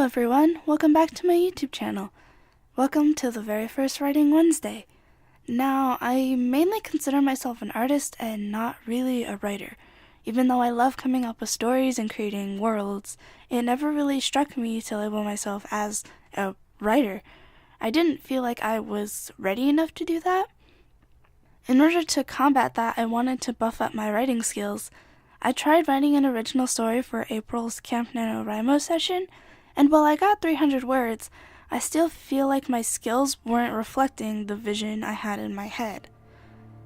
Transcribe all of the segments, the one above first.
everyone, welcome back to my YouTube channel. Welcome to the very first Writing Wednesday. Now, I mainly consider myself an artist and not really a writer. Even though I love coming up with stories and creating worlds, it never really struck me to label myself as a writer. I didn't feel like I was ready enough to do that. In order to combat that, I wanted to buff up my writing skills. I tried writing an original story for April's Camp NaNoWriMo session, and while I got 300 words, I still feel like my skills weren't reflecting the vision I had in my head.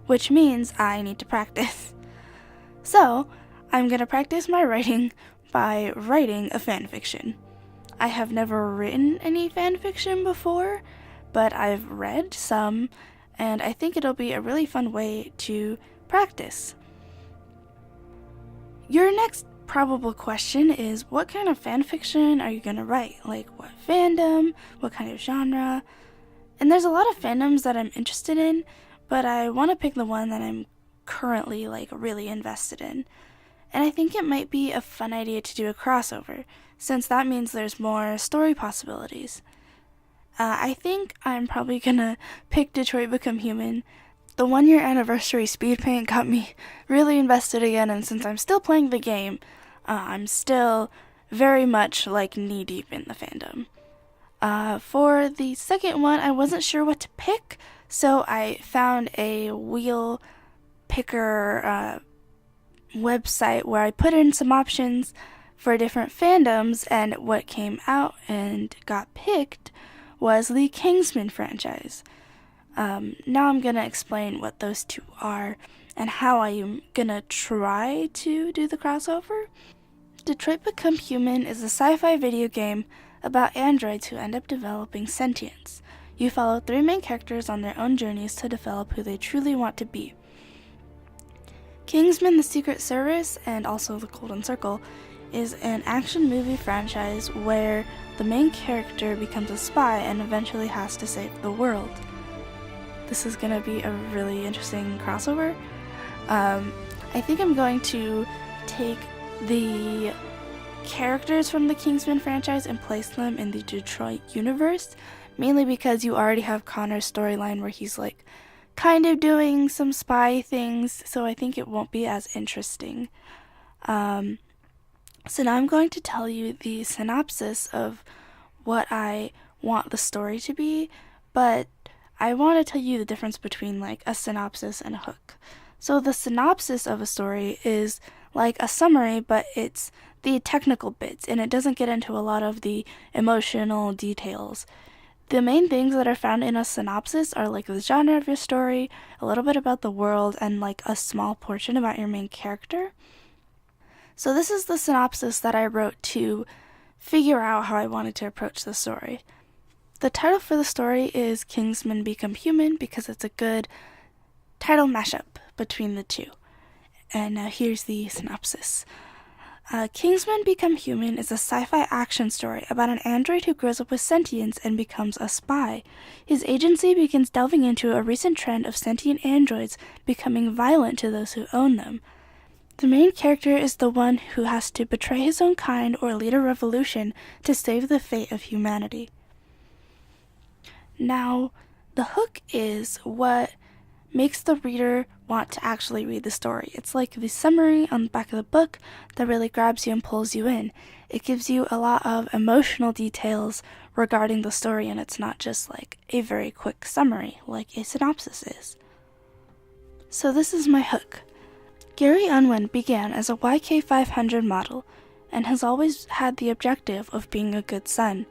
Which means I need to practice. So, I'm gonna practice my writing by writing a fanfiction. I have never written any fanfiction before, but I've read some, and I think it'll be a really fun way to practice. Your next probable question is, what kind of fanfiction are you going to write? Like, what fandom? What kind of genre? And there's a lot of fandoms that I'm interested in, but I want to pick the one that I'm currently, really invested in. And I think it might be a fun idea to do a crossover, since that means there's more story possibilities. I think I'm probably going to pick Detroit Become Human. The 1-year anniversary speed paint got me really invested again, and since I'm still playing the game, I'm still very much knee-deep in the fandom. For the second one, I wasn't sure what to pick, so I found a wheel picker website where I put in some options for different fandoms, and what came out and got picked was the Kingsman franchise. Now I'm gonna explain what those two are and how I'm gonna try to do the crossover. Detroit Become Human is a sci-fi video game about androids who end up developing sentience. You follow 3 main characters on their own journeys to develop who they truly want to be. Kingsman: The Secret Service, and also The Golden Circle, is an action movie franchise where the main character becomes a spy and eventually has to save the world. This is going to be a really interesting crossover. I think I'm going to take the characters from the Kingsman franchise and place them in the Detroit universe, mainly because you already have Connor's storyline where he's kind of doing some spy things, so I think it won't be as interesting. So now I'm going to tell you the synopsis of what I want the story to be, but I want to tell you the difference between a synopsis and a hook. So the synopsis of a story is like a summary, but it's the technical bits, and it doesn't get into a lot of the emotional details. The main things that are found in a synopsis are the genre of your story, a little bit about the world, and a small portion about your main character. So this is the synopsis that I wrote to figure out how I wanted to approach the story. The title for the story is Kingsman Become Human because it's a good title mashup between the two. And now here's the synopsis. Kingsman Become Human is a sci-fi action story about an android who grows up with sentience and becomes a spy. His agency begins delving into a recent trend of sentient androids becoming violent to those who own them. The main character is the one who has to betray his own kind or lead a revolution to save the fate of humanity. Now, the hook is what makes the reader want to actually read the story. It's like the summary on the back of the book that really grabs you and pulls you in. It gives you a lot of emotional details regarding the story, and it's not just a very quick summary like a synopsis is. So this is my hook. Gary Unwin began as a YK500 model and has always had the objective of being a good son.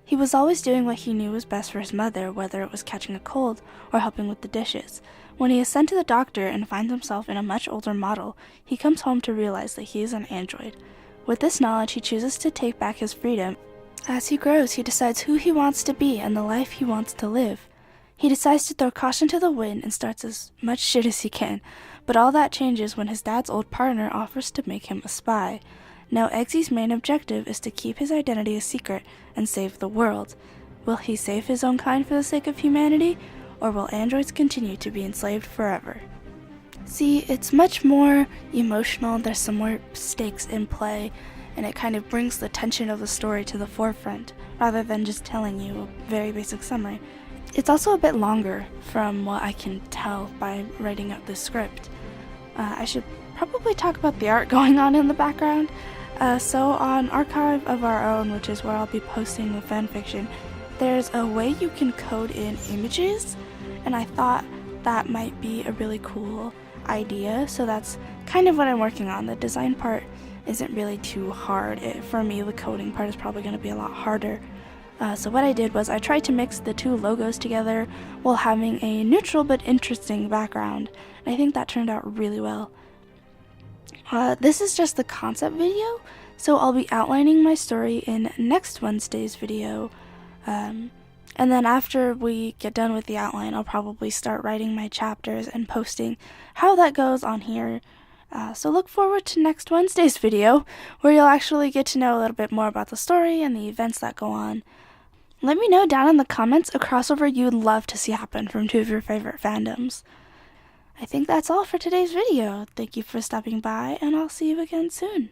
He was always doing what he knew was best for his mother, whether it was catching a cold or helping with the dishes. When he is sent to the doctor and finds himself in a much older model, he comes home to realize that he is an android. With this knowledge, he chooses to take back his freedom. As he grows, he decides who he wants to be and the life he wants to live. He decides to throw caution to the wind and starts as much shit as he can, but all that changes when his dad's old partner offers to make him a spy. Now Eggsy's main objective is to keep his identity a secret and save the world. Will he save his own kind for the sake of humanity, or will androids continue to be enslaved forever? See, it's much more emotional, there's some more stakes in play, and it kind of brings the tension of the story to the forefront, rather than just telling you a very basic summary. It's also a bit longer from what I can tell by writing out this script. I should probably talk about the art going on in the background. So on Archive of Our Own, which is where I'll be posting the fanfiction, there's a way you can code in images, and I thought that might be a really cool idea, so that's kind of what I'm working on. The design part isn't really too hard. For me, the coding part is probably going to be a lot harder. So what I did was I tried to mix the two logos together while having a neutral but interesting background, and I think that turned out really well. This is just the concept video, so I'll be outlining my story in next Wednesday's video, and then after we get done with the outline, I'll probably start writing my chapters and posting how that goes on here. So look forward to next Wednesday's video, where you'll actually get to know a little bit more about the story and the events that go on. Let me know down in the comments a crossover you would love to see happen from two of your favorite fandoms. I think that's all for today's video. Thank you for stopping by, and I'll see you again soon.